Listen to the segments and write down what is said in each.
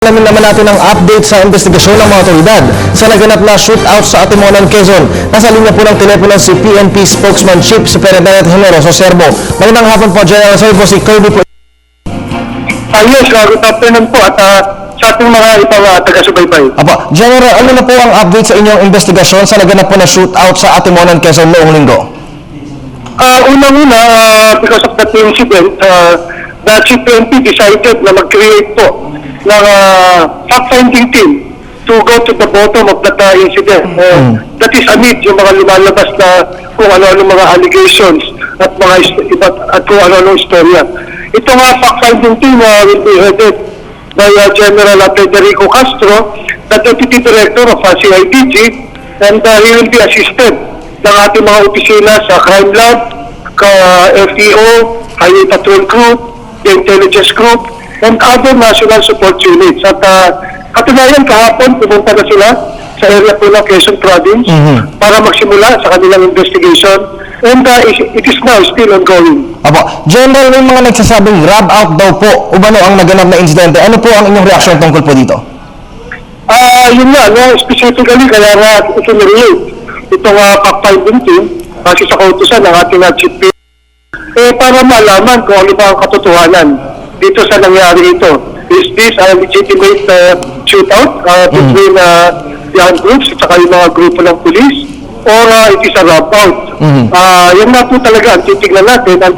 Alamin naman natin ang update sa investigasyon ng mga otoridad sa naganap na shootout sa Atimonan, Quezon. Nasa linya po ng telepono si PNP spokesman Chief Superintendent Generoso Serbo. Magandang hapon po, General Serbo, si Kirby po. Yes, good afternoon po at sa ating mga ibang taga-subaybay. Apo, General, ano na po ang update sa inyong investigasyon sa naganap po na shootout sa Atimonan, Quezon noong linggo? Unang-una, because of that incident, the Chief PNP decided na mag-create po ng fact-finding team to go to the bottom of that incident. That is amid yung mga lumalabas na kung ano-ano mga allegations at mga at kung ano-ano istorya. Ito nga fact-finding team will be headed by General Federico Castro, the Deputy Director of CIDG, and he will be assisted ng ating mga opisina sa Crime Lab, FEO, Highway Patrol Group, the Intelligence Group, and other national support units. At katunayan kahapon, pumunta na sila sa area po ng Quezon Province para magsimula sa kanilang investigation, and it is now still ongoing. Apo, General, may mga nagsasabing grab out daw po umano ang naganap na insidente. Ano po ang inyong reaksyon tungkol po dito? Yun nga, no, specifically kaya nga ito nirelate itong fact-finding team kasi sa kautusan ng ating Chief para malaman kung ano ba ang katotohanan dito sa nangyari ito. Is this a legitimate shootout between the armed groups at saka yung mga grupo ng police, or it is a rob out? Yan na po talaga ang titignan natin, at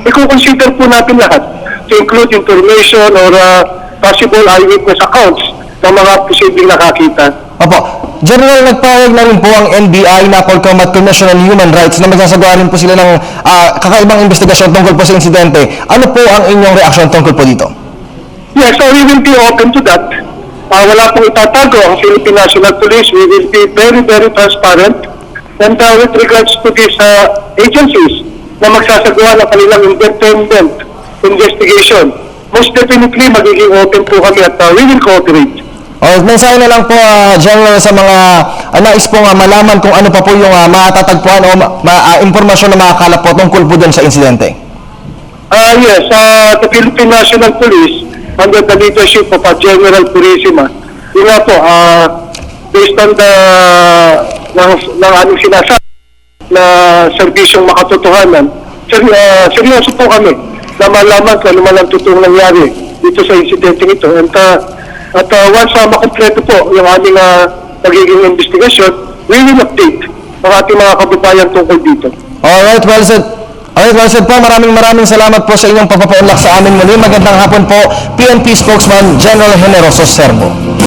i-consider po natin lahat to include information or possible eyewitness accounts ng mga posibleng nakakita. Opo, General, nagpahayag na rin po ang NBI, NAPOL Combat Commission on Human Rights na magsasagawa rin po sila ng kakaibang investigasyon tungkol po sa insidente. Ano po ang inyong reaksyon tungkol po dito? Yes, so we will be open to that. Wala pong itatago ang Philippine National Police. We will be very, very transparent. And with regards to these agencies na magsasagawa ng kanilang independent investigation, most definitely magiging open po kami at we will cooperate. Mensahe na lang po, General, sa mga nais pong malaman kung ano pa po yung matatagpuan o impormasyon na makakalap po tungkol po dun sa insidente. Yes, the Philippine National Police, under the leadership of General Purisima, yun nga po, based on the ng aming sinasabi na serbisyong makatotohanan, seryoso po kami na malaman kung ano man ang totoong nangyari dito sa insidente ito. At once makompleto po yung aming nagiging investigasyon, we will update ang ating mga kababayan tungkol dito. Alright, well said. Po, maraming salamat po sa inyong pagpapaunlak sa amin muli. Magandang hapon po, PNP spokesman General Generoso Serbo.